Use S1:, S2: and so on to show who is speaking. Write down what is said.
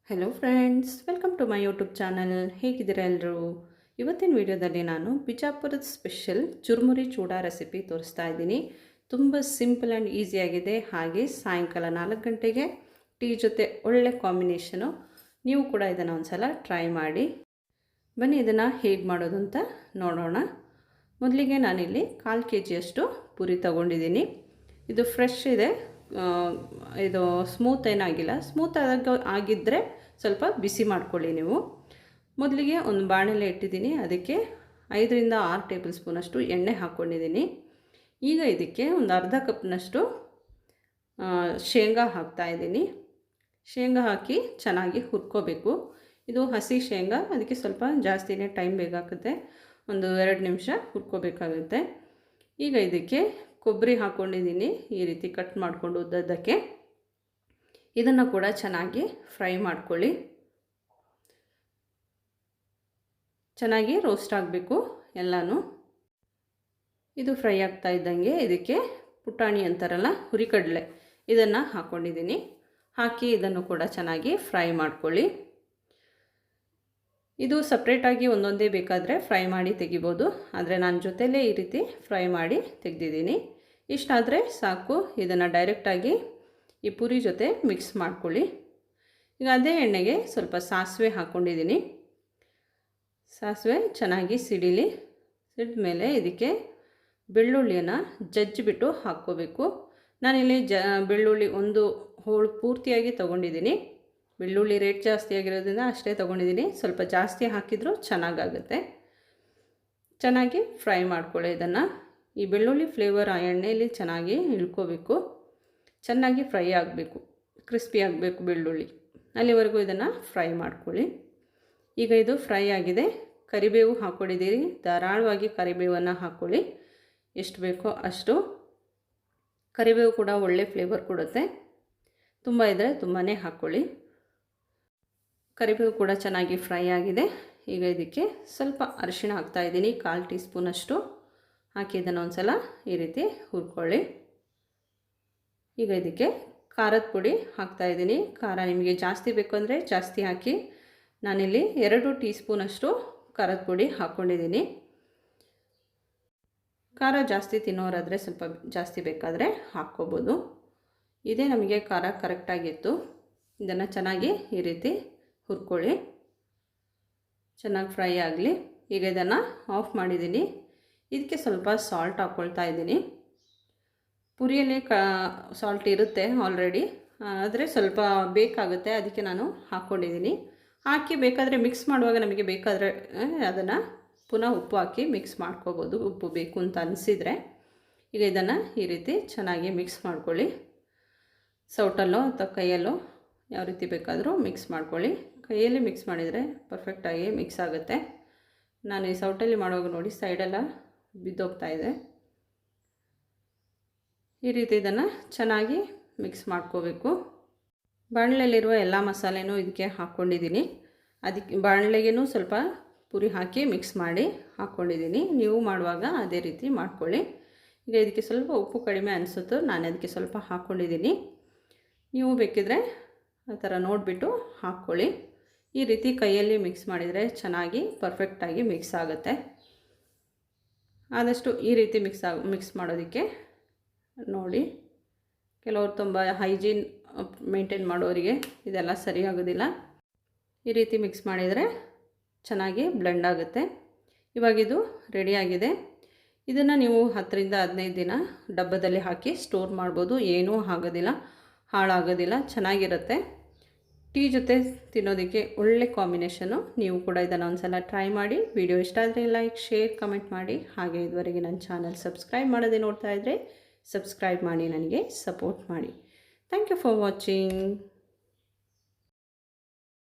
S1: Hello friends, welcome to my YouTube channel. ಹೇಗಿದ್ದೀರಾ ಎಲ್ಲರೂ? ಇವತ್ತಿನ ವಿಡಿಯೋದಲ್ಲಿ ನಾನು ಬಿಜಾಪುರದ ಸ್ಪೆಷಲ್ ಚುರುಮುರಿ ಚೂಡಾ ರೆಸಿಪಿ ತೋರಿಸ್ತಾ ಇದ್ದೀನಿ. ತುಂಬ ಸಿಂಪಲ್ ಆ್ಯಂಡ್ ಈಸಿಯಾಗಿದೆ. ಹಾಗೆ ಸಾಯಂಕಾಲ 4 ಗಂಟೆಗೆ ಟೀ ಜೊತೆ ಒಳ್ಳೆ ಕಾಂಬಿನೇಷನು. ನೀವು ಕೂಡ ಇದನ್ನು ಒಂದು ಸಲ ಟ್ರೈ ಮಾಡಿ. ಬನ್ನಿ ಇದನ್ನು ಹೇಗೆ ಮಾಡೋದು ಅಂತ ನೋಡೋಣ. ಮೊದಲಿಗೆ ನಾನಿಲ್ಲಿ 1/4 kg ಪುರಿ ತೊಗೊಂಡಿದ್ದೀನಿ. ಇದು ಫ್ರೆಶ್ ಇದೆ, ಇದು ಸ್ಮೂತ್ ಏನಾಗಿಲ್ಲ. ಸ್ಮೂತ್ ಆಗಿದ್ದರೆ ಸ್ವಲ್ಪ ಬಿಸಿ ಮಾಡ್ಕೊಳ್ಳಿ ನೀವು. ಮೊದಲಿಗೆ ಒಂದು ಬಾಣಲೆ ಇಟ್ಟಿದ್ದೀನಿ, ಅದಕ್ಕೆ 5ರಿಂದ 6 ಟೇಬಲ್ ಸ್ಪೂನಷ್ಟು ಎಣ್ಣೆ ಹಾಕ್ಕೊಂಡಿದ್ದೀನಿ. ಈಗ ಇದಕ್ಕೆ ಒಂದು ಅರ್ಧ ಕಪ್ನಷ್ಟು ಶೇಂಗಾ ಹಾಕ್ತಾಯಿದ್ದೀನಿ. ಶೇಂಗಾ ಹಾಕಿ ಚೆನ್ನಾಗಿ ಹುರ್ಕೋಬೇಕು. ಇದು ಹಸಿ ಶೇಂಗಾ, ಅದಕ್ಕೆ ಸ್ವಲ್ಪ ಜಾಸ್ತಿನೇ ಟೈಮ್ ಬೇಕಾಗುತ್ತೆ. ಒಂದು 2 ನಿಮಿಷ ಹುರ್ಕೋಬೇಕಾಗುತ್ತೆ. ಈಗ ಇದಕ್ಕೆ ಕೊಬ್ಬರಿ ಹಾಕ್ಕೊಂಡಿದ್ದೀನಿ, ಈ ರೀತಿ ಕಟ್ ಮಾಡಿಕೊಂಡು ಉದ್ದದ್ದಕ್ಕೆ. ಇದನ್ನು ಕೂಡ ಚೆನ್ನಾಗಿ ಫ್ರೈ ಮಾಡ್ಕೊಳ್ಳಿ. ಚೆನ್ನಾಗಿ ರೋಸ್ಟ್ ಆಗಬೇಕು ಎಲ್ಲನೂ. ಇದು ಫ್ರೈ ಆಗ್ತಾ ಇದ್ದಂಗೆ ಇದಕ್ಕೆ ಪುಟಾಣಿ ಅಂತಾರಲ್ಲ, ಹುರಿಕಡಲೆ, ಇದನ್ನು ಹಾಕ್ಕೊಂಡಿದ್ದೀನಿ. ಹಾಕಿ ಇದನ್ನು ಕೂಡ ಚೆನ್ನಾಗಿ ಫ್ರೈ ಮಾಡ್ಕೊಳ್ಳಿ. ಇದು ಸಪ್ರೇಟಾಗಿ ಒಂದೊಂದೇ ಬೇಕಾದರೆ ಫ್ರೈ ಮಾಡಿ ತೆಗಿಬೋದು, ಆದರೆ ನಾನು ಜೊತೆಲೇ ಈ ರೀತಿ ಫ್ರೈ ಮಾಡಿ ತೆಗೆದಿದ್ದೀನಿ. ಇಷ್ಟಾದರೆ ಸಾಕು. ಇದನ್ನು ಡೈರೆಕ್ಟಾಗಿ ಈ ಪುರಿ ಜೊತೆ ಮಿಕ್ಸ್ ಮಾಡ್ಕೊಳ್ಳಿ. ಈಗ ಅದೇ ಎಣ್ಣೆಗೆ ಸ್ವಲ್ಪ ಸಾಸಿವೆ ಹಾಕ್ಕೊಂಡಿದ್ದೀನಿ. ಸಾಸಿವೆ ಚೆನ್ನಾಗಿ ಸಿಡಿಲಿ. ಸಿಡಿದ ಮೇಲೆ ಇದಕ್ಕೆ ಬೆಳ್ಳುಳ್ಳಿಯನ್ನು ಜಜ್ಜಿಬಿಟ್ಟು ಹಾಕ್ಕೋಬೇಕು. ನಾನಿಲ್ಲಿ ಬೆಳ್ಳುಳ್ಳಿ ಒಂದು ಹೋಳು ಪೂರ್ತಿಯಾಗಿ ತೊಗೊಂಡಿದ್ದೀನಿ. ಬೆಳ್ಳುಳ್ಳಿ ರೇಟ್ ಜಾಸ್ತಿ ಆಗಿರೋದ್ರಿಂದ ಅಷ್ಟೇ ತೊಗೊಂಡಿದ್ದೀನಿ. ಸ್ವಲ್ಪ ಜಾಸ್ತಿ ಹಾಕಿದರೂ ಚೆನ್ನಾಗಾಗುತ್ತೆ. ಚೆನ್ನಾಗಿ ಫ್ರೈ ಮಾಡ್ಕೊಳ್ಳಿ ಇದನ್ನು. ಈ ಬೆಳ್ಳುಳ್ಳಿ ಫ್ಲೇವರ್ ಆ ಎಣ್ಣೆಯಲ್ಲಿ ಚೆನ್ನಾಗಿ ಇಳ್ಕೋಬೇಕು. ಚೆನ್ನಾಗಿ ಫ್ರೈ ಆಗಬೇಕು, ಕ್ರಿಸ್ಪಿ ಆಗಬೇಕು ಬೆಳ್ಳುಳ್ಳಿ. ಅಲ್ಲಿವರೆಗೂ ಇದನ್ನು ಫ್ರೈ ಮಾಡ್ಕೊಳ್ಳಿ. ಈಗ ಇದು ಫ್ರೈ ಆಗಿದೆ. ಕರಿಬೇವು ಹಾಕ್ಕೊಂಡಿದ್ದೀರಿ, ಧಾರಾಳವಾಗಿ ಕರಿಬೇವನ್ನು ಹಾಕ್ಕೊಳ್ಳಿ. ಎಷ್ಟು ಬೇಕೋ ಅಷ್ಟು. ಕರಿಬೇವು ಕೂಡ ಒಳ್ಳೆ ಫ್ಲೇವರ್ ಕೊಡುತ್ತೆ. ತುಂಬ ಇದ್ದರೆ ತುಂಬಾ ಹಾಕ್ಕೊಳ್ಳಿ. ಕರಿಬೇವು ಕೂಡ ಚೆನ್ನಾಗಿ ಫ್ರೈ ಆಗಿದೆ. ಈಗ ಇದಕ್ಕೆ ಸ್ವಲ್ಪ ಅರಿಶಿಣ ಹಾಕ್ತಾಯಿದ್ದೀನಿ, 1/4 ಟೀ ಸ್ಪೂನಷ್ಟು ಹಾಕಿ ಇದನ್ನು ಒಂದು ಸಲ ಈ ರೀತಿ ಹುರ್ಕೊಳ್ಳಿ. ಈಗ ಇದಕ್ಕೆ ಖಾರದ ಪುಡಿ ಹಾಕ್ತಾಯಿದ್ದೀನಿ. ಖಾರ ನಿಮಗೆ ಜಾಸ್ತಿ ಬೇಕು ಅಂದರೆ ಜಾಸ್ತಿ ಹಾಕಿ. ನಾನಿಲ್ಲಿ 2 ಟೀ ಸ್ಪೂನಷ್ಟು ಖಾರದ ಪುಡಿ ಹಾಕ್ಕೊಂಡಿದ್ದೀನಿ. ಖಾರ ಜಾಸ್ತಿ ತಿನ್ನೋರಾದರೆ ಸ್ವಲ್ಪ ಜಾಸ್ತಿ ಬೇಕಾದರೆ ಹಾಕ್ಕೋಬೋದು. ಇದೇ ನಮಗೆ ಖಾರ ಕರೆಕ್ಟಾಗಿತ್ತು. ಇದನ್ನು ಚೆನ್ನಾಗಿ ಈ ರೀತಿ ಹುರ್ಕೊಳ್ಳಿ. ಚೆನ್ನಾಗಿ ಫ್ರೈ ಆಗಲಿ. ಈಗ ಇದನ್ನು ಆಫ್ ಮಾಡಿದ್ದೀನಿ. ಇದಕ್ಕೆ ಸ್ವಲ್ಪ ಸಾಲ್ಟ್ ಹಾಕ್ಕೊಳ್ತಾ ಇದ್ದೀನಿ. ಪುರಿಯಲ್ಲಿ ಸಾಲ್ಟ್ ಇರುತ್ತೆ ಆಲ್ರೆಡಿ, ಆದರೆ ಸ್ವಲ್ಪ ಬೇಕಾಗುತ್ತೆ, ಅದಕ್ಕೆ ನಾನು ಹಾಕ್ಕೊಂಡಿದ್ದೀನಿ. ಹಾಕಿ ಬೇಕಾದರೆ ಮಿಕ್ಸ್ ಮಾಡುವಾಗ ನಮಗೆ ಬೇಕಾದರೆ ಅದನ್ನು ಪುನಃ ಉಪ್ಪು ಹಾಕಿ ಮಿಕ್ಸ್ ಮಾಡ್ಕೋಬೋದು, ಉಪ್ಪು ಬೇಕು ಅಂತ ಅನಿಸಿದರೆ. ಈಗ ಇದನ್ನು ಈ ರೀತಿ ಚೆನ್ನಾಗಿ ಮಿಕ್ಸ್ ಮಾಡ್ಕೊಳ್ಳಿ. ಸೌಟಲ್ಲೋ ಅಥವಾ ಕೈಯಲ್ಲೋ ಯಾವ ರೀತಿ ಬೇಕಾದರೂ ಮಿಕ್ಸ್ ಮಾಡ್ಕೊಳ್ಳಿ. ಕೈಯಲ್ಲಿ ಮಿಕ್ಸ್ ಮಾಡಿದರೆ ಪರ್ಫೆಕ್ಟಾಗಿ ಮಿಕ್ಸ್ ಆಗುತ್ತೆ. ನಾನು ಈ ಸೌಟಲ್ಲಿ ಮಾಡುವಾಗ ನೋಡಿ ಸೈಡೆಲ್ಲ ಬಿದ್ದೋಗ್ತಾ ಇದೆ. ಈ ರೀತಿ ಇದನ್ನು ಚೆನ್ನಾಗಿ ಮಿಕ್ಸ್ ಮಾಡ್ಕೋಬೇಕು. ಬಾಣಲೆಯಲ್ಲಿರುವ ಎಲ್ಲ ಮಸಾಲೆನೂ ಇದಕ್ಕೆ ಹಾಕ್ಕೊಂಡಿದ್ದೀನಿ. ಅದಕ್ಕೆ ಬಾಣಲೆಗೇನು ಸ್ವಲ್ಪ ಪುರಿ ಹಾಕಿ ಮಿಕ್ಸ್ ಮಾಡಿ ಹಾಕ್ಕೊಂಡಿದ್ದೀನಿ. ನೀವು ಮಾಡುವಾಗ ಅದೇ ರೀತಿ ಮಾಡ್ಕೊಳ್ಳಿ. ಈಗ ಇದಕ್ಕೆ ಸ್ವಲ್ಪ ಉಪ್ಪು ಕಡಿಮೆ ಅನಿಸುತ್ತೋ ನಾನು ಅದಕ್ಕೆ ಸ್ವಲ್ಪ ಹಾಕ್ಕೊಂಡಿದ್ದೀನಿ. ನೀವು ಬೇಕಿದ್ರೆ ಆ ಥರ ನೋಡಿಬಿಟ್ಟು ಹಾಕ್ಕೊಳ್ಳಿ. ಈ ರೀತಿ ಕೈಯಲ್ಲಿ ಮಿಕ್ಸ್ ಮಾಡಿದರೆ ಚೆನ್ನಾಗಿ ಪರ್ಫೆಕ್ಟಾಗಿ ಮಿಕ್ಸ್ ಆಗುತ್ತೆ. ಆದಷ್ಟು ಈ ರೀತಿ ಮಿಕ್ಸ್ ಮಾಡೋದಕ್ಕೆ ನೋಡಿ. ಕೆಲವರು ತುಂಬ ಹೈಜೀನ್ ಮೇಂಟೈನ್ ಮಾಡೋರಿಗೆ ಇದೆಲ್ಲ ಸರಿಯಾಗೋದಿಲ್ಲ. ಈ ರೀತಿ ಮಿಕ್ಸ್ ಮಾಡಿದರೆ ಚೆನ್ನಾಗಿ ಬ್ಲೆಂಡ್ ಆಗುತ್ತೆ. ಇವಾಗಿದು ರೆಡಿಯಾಗಿದೆ. ಇದನ್ನು ನೀವು 10ರಿಂದ 15 ದಿನ ಡಬ್ಬದಲ್ಲಿ ಹಾಕಿ ಸ್ಟೋರ್ ಮಾಡ್ಬೋದು. ಏನೂ ಆಗೋದಿಲ್ಲ, ಹಾಳಾಗೋದಿಲ್ಲ, ಚೆನ್ನಾಗಿರುತ್ತೆ. ಟೀ ಜೊತೆ ತಿನ್ನೋದಕ್ಕೆ ಒಳ್ಳೆ ಕಾಂಬಿನೇಷನು. ನೀವು ಕೂಡ ಇದನ್ನು ಒಂದು ಸಲ ಟ್ರೈ ಮಾಡಿ. ವಿಡಿಯೋ ಇಷ್ಟ ಆದರೆ ಲೈಕ್, ಶೇರ್, ಕಮೆಂಟ್ ಮಾಡಿ. ಹಾಗೆ ಇದುವರೆಗೆ ನನ್ನ ಚಾನಲ್ ಸಬ್ಸ್ಕ್ರೈಬ್ ಮಾಡೋದೇ ನೋಡ್ತಾ ಇದ್ದರೆ ಸಬ್ಸ್ಕ್ರೈಬ್ ಮಾಡಿ, ನನಗೆ ಸಪೋರ್ಟ್ ಮಾಡಿ. Thank you for watching.